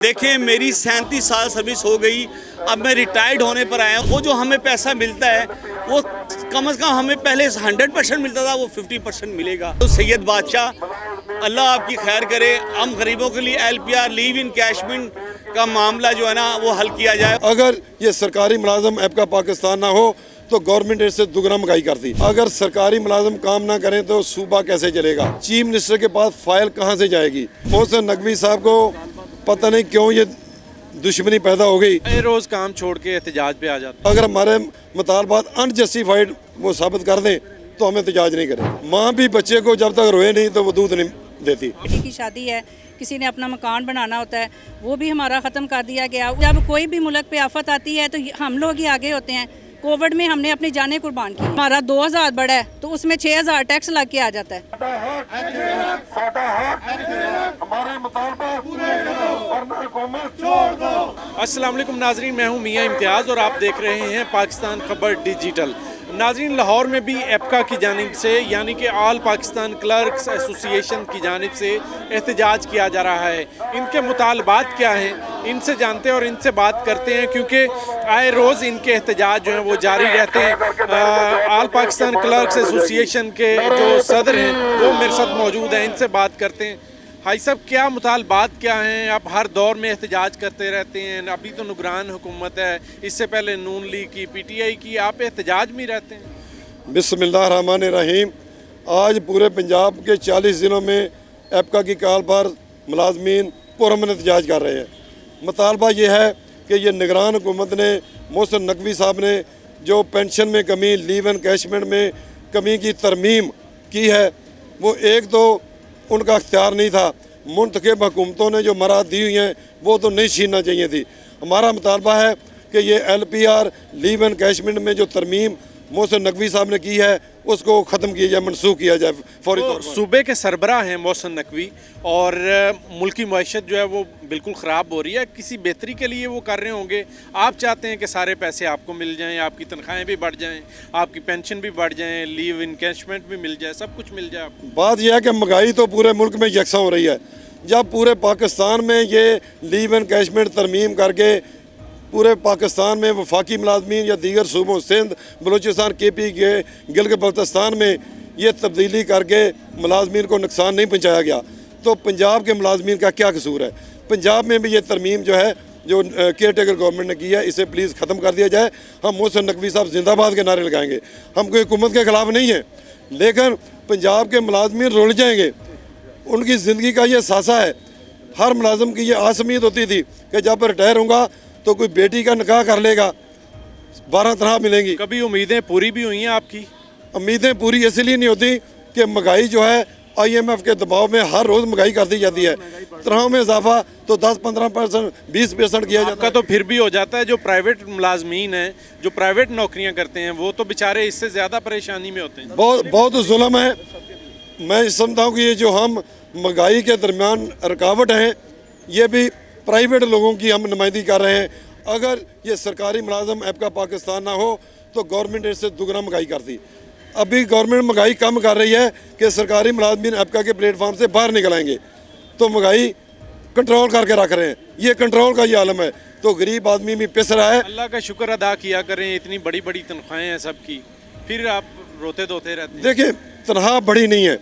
देखिए मेरी 37 साल सर्विस हो गई। अब मैं रिटायर्ड होने पर आया हूँ। वो जो हमें पैसा मिलता है वो कम से कम हमें पहले 100% मिलता था, वो 50% मिलेगा। तो सैयद बादशाह अल्लाह आपकी खैर करे। हम गरीबों के लिए LPR लीव इन कैशमेंट का मामला जो है ना वो हल किया जाए। अगर ये सरकारी मुलाजम ऐप का पाकिस्तान ना हो तो गवर्नमेंट इससे दुगना महंगाई करती। अगर सरकारी मुलाजम काम ना करें तो सूबा कैसे चलेगा? चीफ मिनिस्टर के पास फाइल कहाँ से जाएगी? मोहसिन नकवी साहब को पता नहीं क्यों ये दुश्मनी पैदा हो गई। रोज काम छोड़ के एहतजाज पे आ जाते। अगर हमारे मुतालबात अनजस्टिफाइड वो साबित कर दें तो हम एहतजाज नहीं करें। माँ भी बच्चे को जब तक रोए नहीं तो वो दूध नहीं देती। बेटी की शादी है, किसी ने अपना मकान बनाना होता है, वो भी हमारा ख़त्म कर दिया गया। जब कोई भी मुल्क पे आफत आती है तो हम लोग ही आगे होते हैं। कोविड में हमने अपनी जानें कुर्बान की। हमारा 2000 बढ़ा है तो उसमें 6000 टैक्स लग के आ जाता है। अस्सलाम वालेकुम नाजरीन, मैं हूं मियां इम्तियाज़ और आप देख रहे हैं पाकिस्तान खबर डिजिटल। नाजरीन, लाहौर में भी एपका की जानिब से यानी कि ऑल पाकिस्तान क्लर्क्स एसोसिएशन की जानिब से एहतजाज किया जा रहा है। इनके मुतालबात क्या हैं इनसे जानते हैं और इनसे बात करते हैं, क्योंकि आए रोज़ इनके एहतजाज जो हैं वो जारी रहते हैं। ऑल पाकिस्तान क्लर्क्स एसोसिएशन के जो सदर हैं वो मेरे साथ मौजूद हैं, इनसे बात करते हैं। भाई साहब, क्या मुतालबात क्या हैं? आप हर दौर में एहतजाज करते रहते हैं। अभी तो निगरान हुकूमत है, इससे पहले नून लीग की, PTI की, आप एहतजाज में रहते हैं। बिस्मिल्लाहिर्रहमानिर्रहीम। आज पूरे पंजाब के 40 ज़िलों में एपका की कॉल पर मुलाजमीन पुरअमन एहतजाज कर रहे हैं। मुतालबा ये है कि ये निगरान हुकूमत ने, मोहसिन नकवी साहब ने जो पेंशन में कमी, लीव एंड कैशमेंट में कमी की तरमीम की है, वो एक तो उनका अख्तियार नहीं था। मुंतखब हुकूमतों ने जो मराद दी हुई हैं वो तो नहीं छीनना चाहिए थी। हमारा मुतालबा है कि ये LPR लीव एंड कैशमेंट में जो तरमीम मोहसिन नकवी साहब ने की है उसको ख़त्म किया जाए, मनसूख किया जाए फौरी तौर पर। सूबे के सरबराह हैं मोहसिन नकवी, और मुल्की मईशत जो है वो बिल्कुल ख़राब हो रही है। किसी बेहतरी के लिए वो कर रहे होंगे। आप चाहते हैं कि सारे पैसे आपको मिल जाएं, आपकी तनख्वाहें भी बढ़ जाएं, आपकी पेंशन भी बढ़ जाएं, लीव इनकैशमेंट भी मिल जाए, सब कुछ मिल जाए आपको। बात यह है कि महंगाई तो पूरे मुल्क में यकसा हो रही है। जब पूरे पाकिस्तान में ये लीव एंड कैशमेंट तरमीम करके पूरे पाकिस्तान में वफाकी मुलाजमीन या दीगर सूबों सिंध, बलूचिस्तान, KP के गिलगित बल्तिस्तान में ये तब्दीली करके मुलाजमीन को नुकसान नहीं पहुँचाया गया, तो पंजाब के मुलाजमीन का क्या कसूर है? पंजाब में भी ये तरमीम जो है जो केयर टेकर गवर्नमेंट ने की है, इसे प्लीज़ ख़त्म कर दिया जाए। हम मोहसिन नकवी साहब जिंदाबाद के नारे लगाएंगे। हम कोई हुकूमत के ख़िलाफ़ नहीं है, लेकिन पंजाब के मुलाजमीन रुल जाएंगे। उनकी ज़िंदगी का ये सासा है। हर मुलाजम की ये आस उम्मीद होती थी कि जब रिटायर होगा तो कोई बेटी का निकाह कर लेगा, 12 तनख्वाह मिलेंगी। कभी उम्मीदें पूरी भी हुई हैं आपकी? उम्मीदें पूरी इसलिए नहीं होती कि महंगाई जो है IMF के दबाव में हर रोज़ महंगाई कर दी जाती है। तनख्वाहों में इजाफा तो 10-15%, 20% किया जाता है। तो फिर भी हो जाता है। जो प्राइवेट मुलाजमीन हैं, जो प्राइवेट नौकरियां करते हैं, वो तो बेचारे इससे ज़्यादा परेशानी में होते हैं। बहुत जुल्म है। मैं समझता हूँ कि ये जो हम महंगाई के दरमियान रुकावट हैं, ये भी प्राइवेट लोगों की हम नुमाइंदगी कर रहे हैं। अगर ये सरकारी मुलाजम ऐप का पाकिस्तान ना हो तो गवर्नमेंट इससे दुगना महंगाई करती। अभी गवर्नमेंट महंगाई कम कर रही है कि सरकारी मुलाजमीन ऐपका के प्लेटफॉर्म से बाहर निकल आएंगे, तो महंगाई कंट्रोल करके रख रहे हैं। ये कंट्रोल का ये आलम है, तो गरीब आदमी भी पिस रहा है। अल्लाह का शुक्र अदा किया करें, इतनी बड़ी बड़ी तनख्वाहें हैं सबकी, फिर आप रोते धोते रहते हैं। देखिए, तनख्वाह बड़ी नहीं है।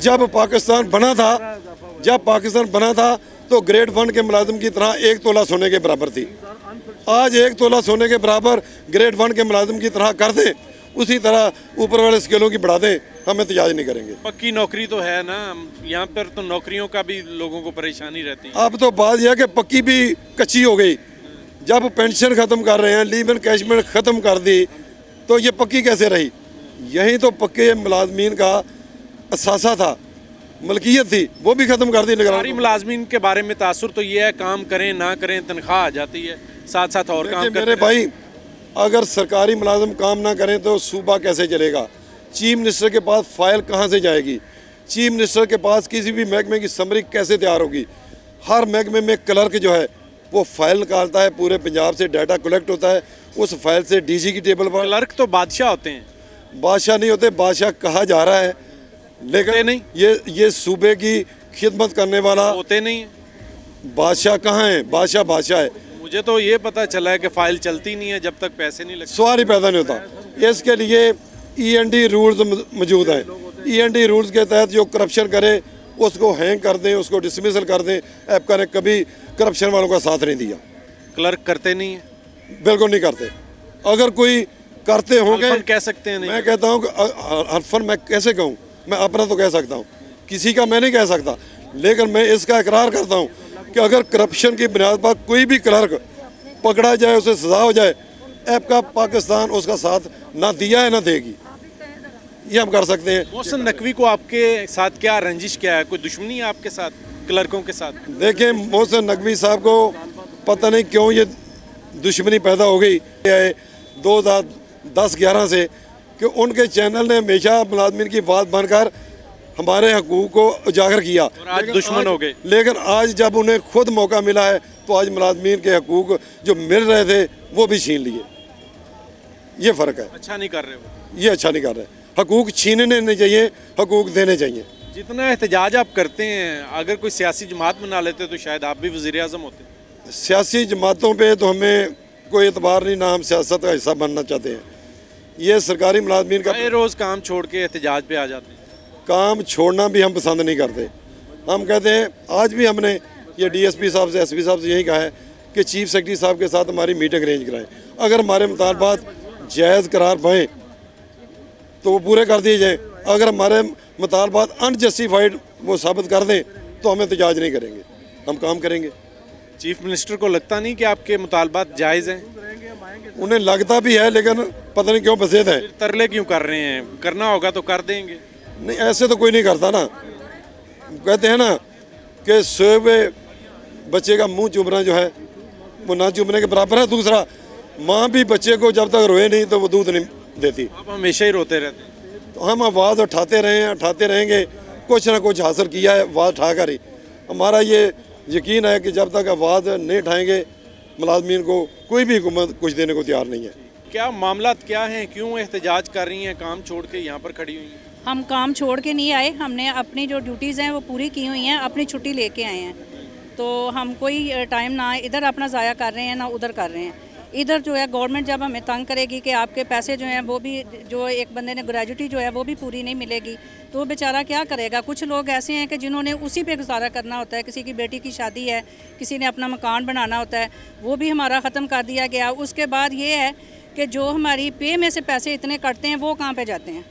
जब पाकिस्तान बना था तो ग्रेड 1 के मुलाजिम की तरह 1 तोला सोने के बराबर थी। आज 1 तोला सोने के बराबर ग्रेड 1 के मुलाजिम की तरह कर दें, उसी तरह ऊपर वाले स्केलों की बढ़ा दें, हम एहतजाज नहीं करेंगे। पक्की नौकरी तो है ना, यहाँ पर तो नौकरियों का भी लोगों को परेशानी रहती है। अब तो बात यह है कि पक्की भी कच्ची हो गई। जब पेंशन ख़त्म कर रहे हैं, लीव एंड कैशमेंट ख़त्म कर दी, तो ये पक्की कैसे रही? यही तो पक्के मुलाजमीन का असासा था, मलकियत थी, वो भी ख़त्म कर दी। सरकारी मुलाजमीन के बारे में तासुर तो ये है, काम करें ना करें तनख्वाह आ जाती है, साथ साथ और काम मेरे भाई, अगर सरकारी मुलाजम काम ना करें तो सूबा कैसे चलेगा? चीफ मिनिस्टर के पास फाइल कहाँ से जाएगी? चीफ मिनिस्टर के पास किसी भी महकमे की समरी कैसे तैयार होगी? हर महकमे में क्लर्क जो है वो फाइल निकालता है, पूरे पंजाब से डाटा कलेक्ट होता है, उस फाइल से DG की टेबल पर। क्लर्क तो बादशाह होते हैं। बादशाह नहीं होते, बादशाह कहा जा रहा है, लेकिन नहीं, ये सूबे की खिदमत करने वाला होते नहीं। बादशाह कहाँ है? बादशाह बादशाह है, मुझे तो ये पता चला है कि फाइल चलती नहीं है जब तक पैसे नहीं लगते। सवाल ही पैदा नहीं होता। इसके लिए END रूल्स मौजूद हैं। END रूल्स के तहत जो करप्शन करे उसको हैंग कर दें, उसको डिसमिसल कर दें। एपका ने कभी करप्शन वालों का साथ नहीं दिया, क्लर्क करते नहीं है, बिल्कुल नहीं करते। अगर कोई करते होंगे, हल्फन कह सकते हैं नहीं। मैं कहता हूँ कि हल्फन मैं कैसे कहूँ, मैं अपना तो कह सकता हूँ, किसी का मैं नहीं कह सकता, लेकिन मैं इसका इकरार करता हूँ कि अगर करप्शन की बुनियाद पर कोई भी क्लर्क पकड़ा जाए, उसे सजा हो जाए, एपका पाकिस्तान उसका साथ ना दिया है ना देगी, ये हम कर सकते हैं। मोहसिन नकवी को आपके साथ क्या रंजिश, क्या है, कोई दुश्मनी है आपके साथ क्लर्कों के साथ? देखें, मोहसिन नकवी साहब को पता नहीं क्यों ये दुश्मनी पैदा हो गई है 2010-11 से, कि उनके चैनल ने हमेशा मुलाजमीन की बात बनकर हमारे हकूक़ को उजागर किया, और आज दुश्मन हो गए। लेकिन आज जब उन्हें खुद मौका मिला है तो आज मुलाजमीन के हकूक़ जो मिल रहे थे वो भी छीन लिए। ये फ़र्क है, अच्छा नहीं कर रहे हो। ये अच्छा नहीं कर रहे। हकूक़ छीनने नहीं चाहिए, हकूक़ देने चाहिए। जितना एहतजाज आप करते हैं, अगर कोई सियासी जमात बना लेते तो शायद आप भी वज़ीर आज़म होते। सियासी जमातों पे तो हमें कोई एतबार नहीं, ना हम सियासत का हिस्सा बनना चाहते हैं। ये सरकारी मुलाजमीन का रोज़ काम छोड़ के एहतजाज पे आ जाते हैं। काम छोड़ना भी हम पसंद नहीं करते। हम कहते हैं, आज भी हमने ये DSP साहब से, SP साहब से यही कहा है कि चीफ सेक्रेटरी साहब के साथ हमारी मीटिंग अरेंज कराएं। अगर हमारे मुतालबात जायज़ करार पाएँ तो वो पूरे कर दिए जाएँ। अगर हमारे मुतालबात अनजस्टिफाइड वो साबित कर दें तो हम एहतजाज नहीं करेंगे, हम काम करेंगे। चीफ मिनिस्टर को लगता नहीं कि आपके मुतालबात जायज़ हैं? उन्हें लगता भी है, लेकिन पता नहीं क्यों बसेद है। तरले क्यों कर रहे हैं? करना होगा तो कर देंगे। नहीं, ऐसे तो कोई नहीं करता ना। कहते हैं ना कि सोए हुए बच्चे का मुंह चुभना जो है वो ना चुभने के बराबर है। दूसरा, माँ भी बच्चे को जब तक रोए नहीं तो वो दूध नहीं देती। आप हमेशा ही रोते रहते हैं। तो हम आवाज़ उठाते रहे हैं, उठाते रहेंगे, कुछ ना कुछ हासिल किया है आवाज़ उठाकर ही। हमारा ये यकीन है कि जब तक आवाज़ नहीं उठाएंगे मुलाजमीन को, कोई भी हुकूमत कुछ देने को तैयार नहीं है। क्या मामलात क्या हैं, क्यों एहतजाज कर रही हैं, काम छोड़ के यहाँ पर खड़ी हुई हैं? हम काम छोड़ के नहीं आए, हमने अपनी जो ड्यूटीज़ हैं वो पूरी की हुई हैं, अपनी छुट्टी लेके आए हैं। तो हम कोई टाइम ना इधर अपना ज़ाया कर रहे हैं ना उधर कर रहे हैं। इधर जो है गवर्नमेंट जब हमें तंग करेगी कि आपके पैसे जो हैं वो भी, जो एक बंदे ने ग्रेजुटी जो है वो भी पूरी नहीं मिलेगी, तो बेचारा क्या करेगा। कुछ लोग ऐसे हैं कि जिन्होंने उसी पे गुजारा करना होता है। किसी की बेटी की शादी है, किसी ने अपना मकान बनाना होता है, वो भी हमारा ख़त्म कर दिया गया। उसके बाद ये है कि जो हमारी पे में से पैसे इतने कटते हैं वो कहाँ पे जाते हैं।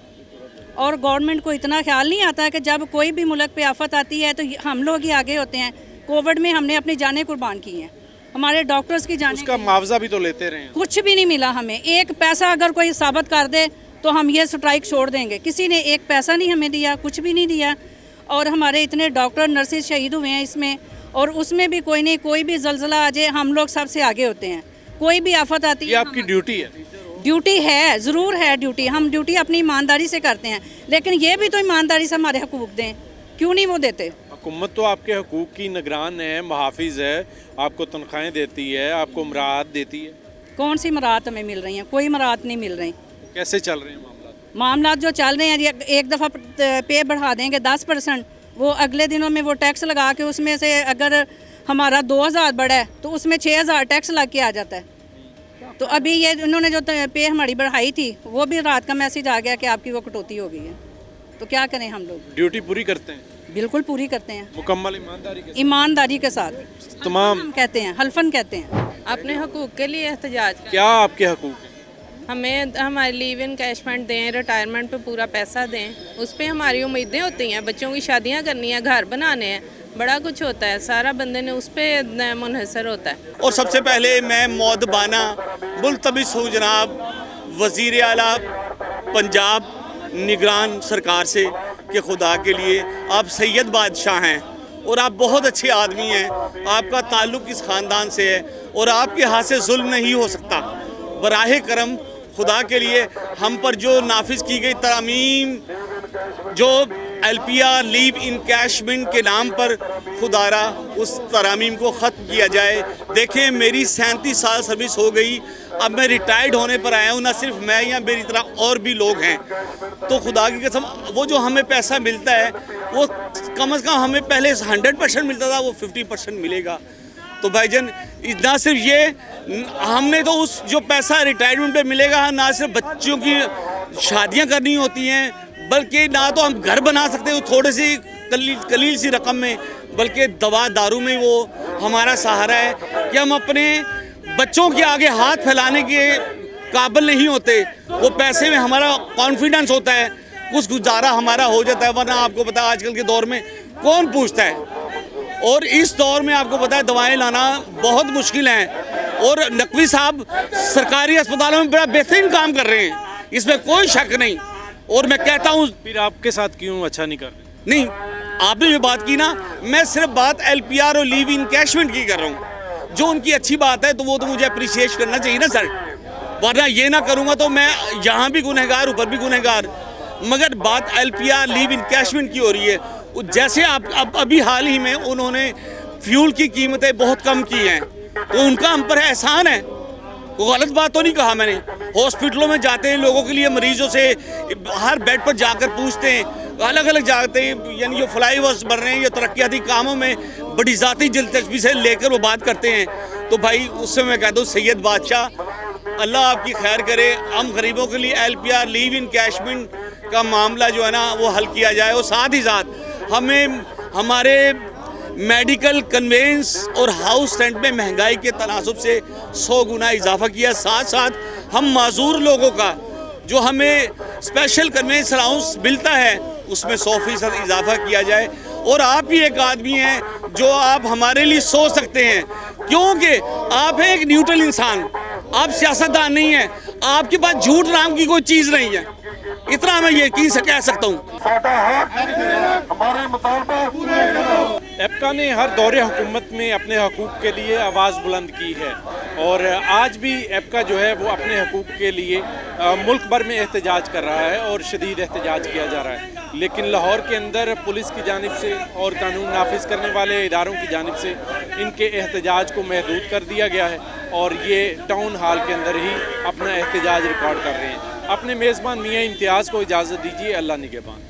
और गवर्नमेंट को इतना ख्याल नहीं आता कि जब कोई भी मुल्क पे आफत आती है तो हम लोग ही आगे होते हैं। कोविड में हमने अपनी जानें कुर्बान की हैं, हमारे डॉक्टर्स की जानें, उसका मुआवजा भी तो लेते रहे हैं। कुछ भी नहीं मिला हमें। एक पैसा अगर कोई साबित कर दे तो हम ये स्ट्राइक छोड़ देंगे। किसी ने एक पैसा नहीं हमें दिया, कुछ भी नहीं दिया। और हमारे इतने डॉक्टर नर्सेज शहीद हुए हैं इसमें, और उसमें भी कोई नहीं, कोई भी जल्जला आ जाए हम लोग सबसे आगे होते हैं। कोई भी आफत आती है, ये आपकी ड्यूटी है। ड्यूटी है, ज़रूर है ड्यूटी। हम ड्यूटी अपनी ईमानदारी से करते हैं, लेकिन ये भी तो ईमानदारी से हमारे हकूक़ दें, क्यों नहीं वो देते। हुकूमत तो आपके हकूक़ की निगरान है, मुहाफिज है, आपको तनख्वाहें देती है, आपको मराहत देती है। कौन सी मराहत हमें मिल रही हैं? कोई मराहत नहीं मिल रही। कैसे चल रहे हैं मामला? मामला जो चल रहे हैं, एक दफ़ा पे बढ़ा देंगे 10%, वो अगले दिनों में वो टैक्स लगा के उसमें से अगर हमारा 2000 बढ़ा है तो उसमें 6000 टैक्स लग के आ जाता है। तो अभी ये उन्होंने जो पे हमारी बढ़ाई थी वो भी रात का मैसेज आ गया कि आपकी वो कटौती हो गई है। तो क्या करें हम लोग? ड्यूटी पूरी करते हैं, बिल्कुल पूरी करते हैं, मुकम्मल ईमानदारी के साथ। ईमानदारी के साथ। तमाम हम कहते हैं, हल्फन कहते हैं। अपने हकूक़ के लिए एहतजाज कर। क्या आपके हकूक़ हैं? हमें हमारी लीव इनकैशमेंट दें, रिटायरमेंट पे पूरा पैसा दें, उस पर हमारी उम्मीदें होती हैं। बच्चों की शादियां करनी है, घर बनाने हैं, बड़ा कुछ होता है, सारा बंदे ने उस पर मुनहसर होता है। और सबसे पहले मैं मौदबाना मुल्तमिस हूँ जनाब वज़ीर आला पंजाब निगरान सरकार से कि खुदा के लिए आप सैयद बादशाह हैं और आप बहुत अच्छे आदमी हैं, आपका ताल्लुक़ इस ख़ानदान से है और आपके हाथ से जुल्म नहीं हो सकता। बराहे करम खुदा के लिए हम पर जो नाफिज की गई तरामीम, जो LPR लीव इनकैशमेंट के नाम पर खुदारा उस तरामीम को ख़त्म किया जाए। देखें, मेरी 37 साल सर्विस हो गई, अब मैं रिटायर्ड होने पर आया हूँ। ना सिर्फ मैं या मेरी तरह और भी लोग हैं। तो खुदा की कसम, वो जो हमें पैसा मिलता है वो कम से कम हमें पहले 100% मिलता था, वो 50% मिलेगा। तो भाईजान ना सिर्फ ये, हमने तो उस जो पैसा रिटायरमेंट पे मिलेगा, ना सिर्फ बच्चों की शादियां करनी होती हैं, बल्कि ना तो हम घर बना सकते हो थोड़े सी कलील सी रकम में, बल्कि दवा दारू में वो हमारा सहारा है कि हम अपने बच्चों के आगे हाथ फैलाने के काबिल नहीं होते। वो पैसे में हमारा कॉन्फिडेंस होता है, कुछ गुजारा हमारा हो जाता है, वरना आपको पता है आजकल के दौर में कौन पूछता है। और इस दौर में आपको पता है दवाएं लाना बहुत मुश्किल है, और नकवी साहब सरकारी अस्पतालों में बड़ा बेहतरीन काम कर रहे हैं, इसमें कोई शक नहीं। और मैं कहता हूँ, फिर आपके साथ क्यों अच्छा नहीं कर रहे? नहीं, आपने जो बात की ना, मैं सिर्फ बात LPR और लीव इनकैशमेंट की कर रहा हूँ। जो उनकी अच्छी बात है तो वो तो मुझे अप्रिशिएट करना चाहिए ना सर, वरना ये ना करूँगा तो मैं यहाँ भी गुनहगार, ऊपर भी गुनहगार। मगर बात LPR लीव इनकैशमेंट की हो रही है। जैसे आप अभी हाल ही में उन्होंने फ्यूल की कीमतें बहुत कम की हैं, तो उनका हम पर एहसान है, वो गलत बात तो नहीं कहा मैंने। हॉस्पिटलों में जाते हैं, लोगों के लिए मरीजों से हर बेड पर जाकर पूछते हैं, अलग अलग जाते हैं, यानी जो फ्लाईओवर्स बन रहे हैं या तरक्याती कामों में बड़ी ज़ाती दिलचस्पी से लेकर वो बात करते हैं। तो भाई उससे मैं कहता हूँ सैयद बादशाह, अल्लाह आपकी खैर करे, हम गरीबों के लिए LPR लीव इनकैशमेंट का मामला जो है ना वो हल किया जाए, और साथ ही साथ हमें हमारे मेडिकल कन्वेंस और हाउस रेंट में महंगाई के तनासब से 100 गुना इजाफा किया। साथ साथ हम माजूर लोगों का जो हमें स्पेशल कन्वेंस अलाउंस मिलता है उसमें 100% इजाफा किया जाए। और आप ही एक आदमी हैं जो आप हमारे लिए सोच सकते हैं, क्योंकि आप हैं एक न्यूट्रल इंसान, आप सियासतदान नहीं हैं, आपके पास झूठ नाम की कोई चीज़ नहीं है, इतना मैं यकीन से कह सकता हूँ। एपका ने हर दौरे हुकूमत में अपने हकूक़ के लिए आवाज़ बुलंद की है, और आज भी एपका जो है वो अपने हकूक़ के लिए मुल्क भर में एहतजाज कर रहा है और शदीद एहतजाज किया जा रहा है। लेकिन लाहौर के अंदर पुलिस की जानिब से और कानून नाफिज करने वाले इदारों की जानिब से इनके एहतजाज को महदूद कर दिया गया है, और ये टाउन हाल के अंदर ही अपना एहतजाज रिकॉर्ड कर रहे हैं। अपने मेज़बान मियाँ इम्तियाज़ को इजाज़त दीजिए। अल्लाह निगहबान।